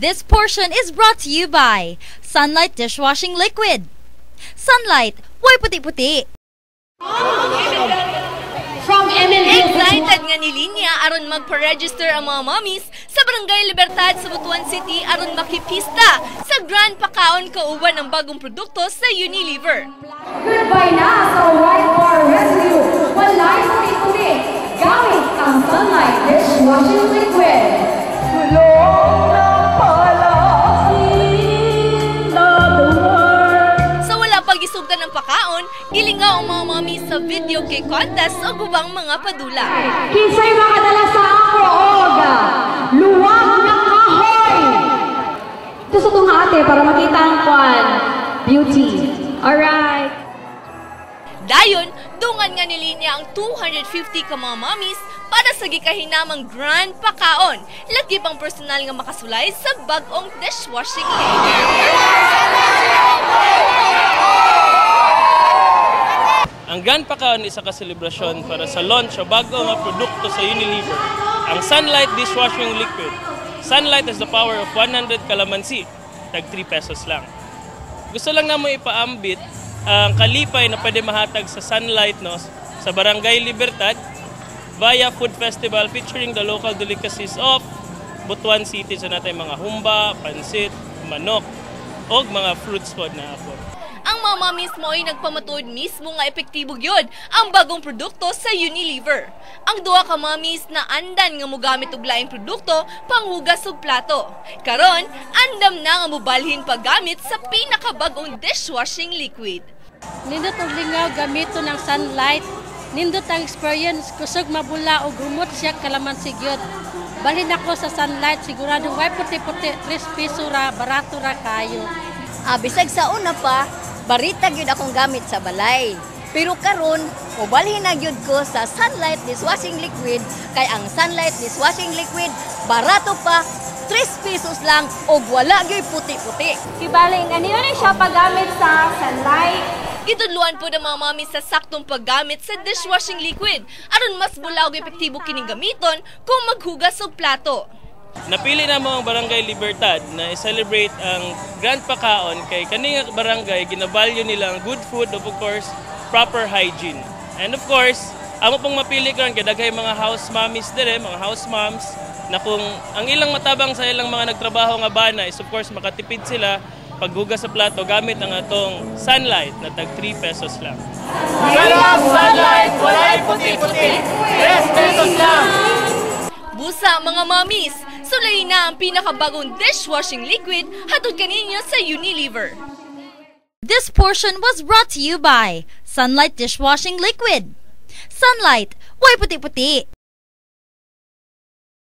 This portion is brought to you by Sunlight Dishwashing Liquid. Sunlight, why puti-puti? From Excited nga ni Linya aron magpa-register ang mga mommies sa Barangay Libertad sa Butuan City aron makipista sa Grand Pakaon kauban ng bagong produkto sa Unilever. Goodbye na sa white bar residue. Walay puti-puti. Gamit ang Sunlight Dishwashing Liquid. Sa wala pag-isugtan ng pakaon, gilingaw ang mga mommies sa video cake contest o gubang mga padula. Kinsay makadala sa akroog. Luwag na kahoy. Ito sa itong ate para makita ang kwan. Beauty. Alright. Dayon, dungan nga ni Linya ang 250 ka mga mommies para sa gikahinamang Grand Pakaon. Lagi pang personal nga makasulay sa bagong dishwashing liquid. Ang Grand Pakaon isa ka selebrasyon para sa launch sa bago nga produkto sa Unilever, ang Sunlight Dishwashing Liquid. Sunlight has the power of 100 calamansi, tag 3 pesos lang. Gusto lang na mo ipaambit ang kalipay na pwede mahatag sa Sunlight sa Barangay Libertad via food festival featuring the local delicacies of Butuan City. So natin mga humba, pansit, manok, o mga fruits pod na ako. Ang mga mommies mo ay nagpamatuod mismo nga epektibo gyud ang bagong produkto sa Unilever. Ang duha ka mommies na andan nga mogamit og laing produkto panghugas og plato. Karon, andam na nga mobalhin paggamit sa pinakabagong dishwashing liquid. Nindot og lingaw gamito ng Sunlight. Nindot ang experience, kusog mabula o gumot siya kalamansi gyud. Balhin ako sa Sunlight, sigurado way puti-puti, 3 piso ra, barato ra kayo. Bisag sa una pa, barita gyud akong gamit sa balay. Pero karon, mobalhin na gyud ko sa Sunlight Dishwashing Liquid kay ang Sunlight Dishwashing Liquid barato pa, 3 pesos lang og wala gyud puti-puti. Kibaling anino na siya paggamit sa Sunlight. Gitudluan po ng mga mommies sa saktong paggamit sa dishwashing liquid aron mas bulaw og epektibo kining gamiton kung maghugas og plato. Napili na mo ang Barangay Libertad na i-celebrate ang Grand Pakaon kay kaning barangay ginabalyo nila ang good food of course proper hygiene. And of course, amo pong mapili karon kay daghay mga house mommies dire, mga house moms na kung ang ilang matabang sa ilang mga nagtrabaho nga bana is of course makatipid sila paghugas sa plato gamit ang atong Sunlight na tag 3 pesos lang. Sarap Sunlight, walay puti-puti, 3 pesos lang! Busa mga mommies, sulay na ang pinakabagong dishwashing liquid hatod kaninyo sa Unilever. This portion was brought to you by Sunlight Dishwashing Liquid. Sunlight, why puti-puti?